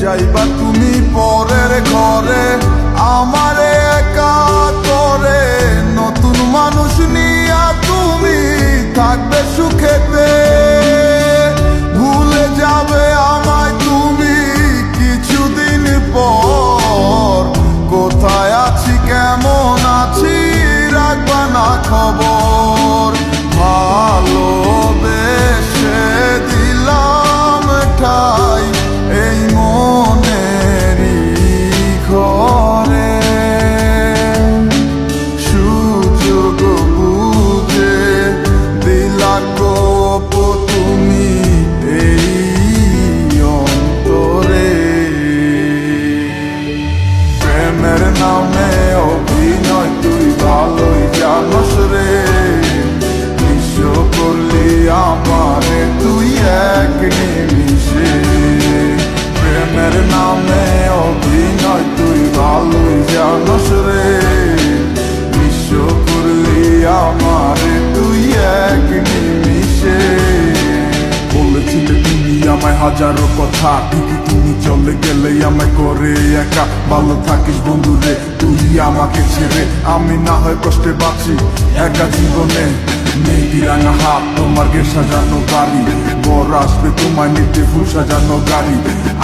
যাইবা তুমি পরের ঘরে আমারে একা করে, নতুন মানুষ নিয়া তুমি থাকবে সুখেতে, ভুলে যাবে আমায় তুমি কিছুদিন পর। কোথায় আছি কেমন আছি রাখবা না খবর, ভালোবেসে দিলাম ঠাই এই মনেরই ঘরে। সুযোগ বুঝে দিলা কোপ তুমি এই অন্তরে, প্রেমের নামে অভিনয় তুই ভালোই জানস রে, বিশ্ব করলি আমারে তুই এক নিমিষে। প্রেমের নামে অভিনয় তুই ভালোই জানস রে, বিশ্ব করলি আমারে তুই এক নিমিষে। বলেছিলে তুমি আমায় হাজারো কথা, ঠিকই তুমি চলে গেলে আমায় করে একা। ভালো থাকিস বন্ধুরে তুই আমাকে ছেড়ে, আমি না হয় কষ্টে বাঁচি একা জীবনে। মেঘি রাঙা হাত তোমার গে সাজানো বাড়ি, বর আসবে তোমায় নিতে ফুল সাজানো গাড়ি।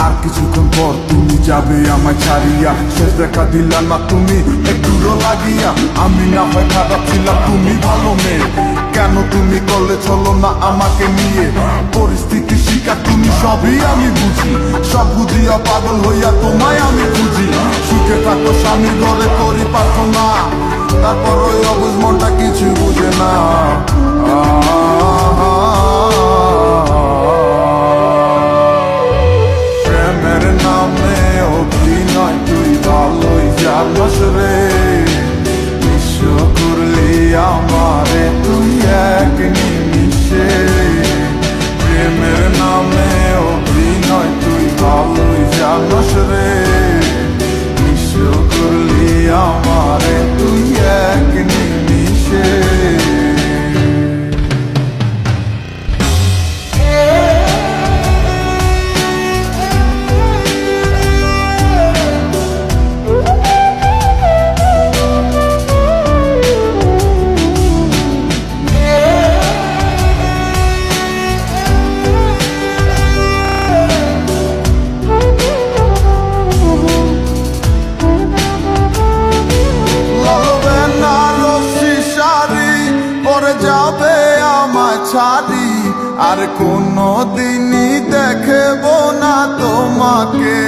আর কিছুক্ষণ পর তুমি যাবে আমায় ছাড়িয়া, শেষ দেখা দিলা না তুমি একটুরো লাগিয়া। আমি না হয় খারাপ ছিলাম তুমি ভালো মেয়ে, কেন তুমি করলে চলো না আমাকে নিয়ে। পরিস্থিতি শিকার তুমি সবই আমি বুঝি, সব বুঝিয়া পাগল হইয়া তোমায় আমি বুঝি। সুখে থাকো স্বামীর ঘরে করি প্রার্থনা, তারপর ওই অবুঝ মনটা কিছু বুঝে না। প্রেমের নামে অভিনয় তুই ভালোই জানস রে, বিশ্ব করলি আমারে তুই এক নিমিষে। প্রেমের নামে অভিনয় তুই ভালোই জানস রে, বিশ্ব করলি আমারে তুই এক নিমিষে। যাবে আমায় ছাড়ি আর কোনো দিনই দেখব না তোমাকে।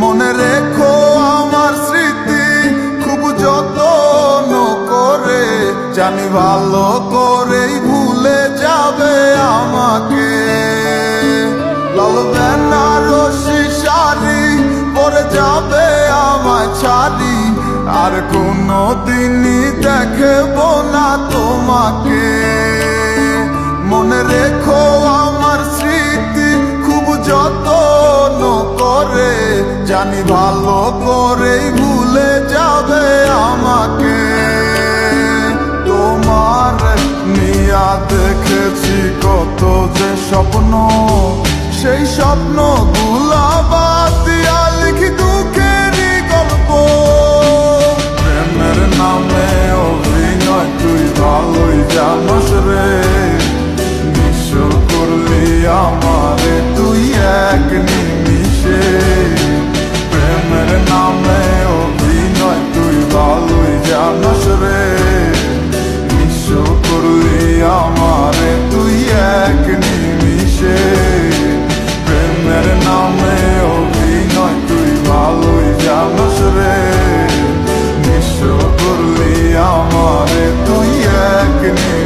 মনে রেখো আমার স্মৃতি খুব যত্ন করে, জানি ভালো করেই ভুলে যাবে আমাকে। লাল বেনারসি শাড়ি পরে যাবে আমায় ছাড়ি আর কোনো দিনই দেখব না তোমাকে। মনে রেখো আমার স্মৃতি খুব যত্ন করে, জানি ভালো করেই ভুলে যাবে আমাকে। তোমার নিয়া দেখেছি কত যে স্বপ্ন, সেই স্বপ্ন গুলা বাদ দিয়া লিখি দুঃখেরই গল্প। প্রেমের নামে অভিনয় তুই ভালোই জানস রে, বিশ্ব করলি আমারে তুই এক নিমিষে। প্রেমের নামে অভিনয় তুই ভালোই জানস রে, বিশ্ব করলি আমারে তুই এক নিমিষে। প্রেমের নামে অভিনয় তুই ভালোই জানস রে, বিশ্ব করলি আমারে তুই এক নিমিষে।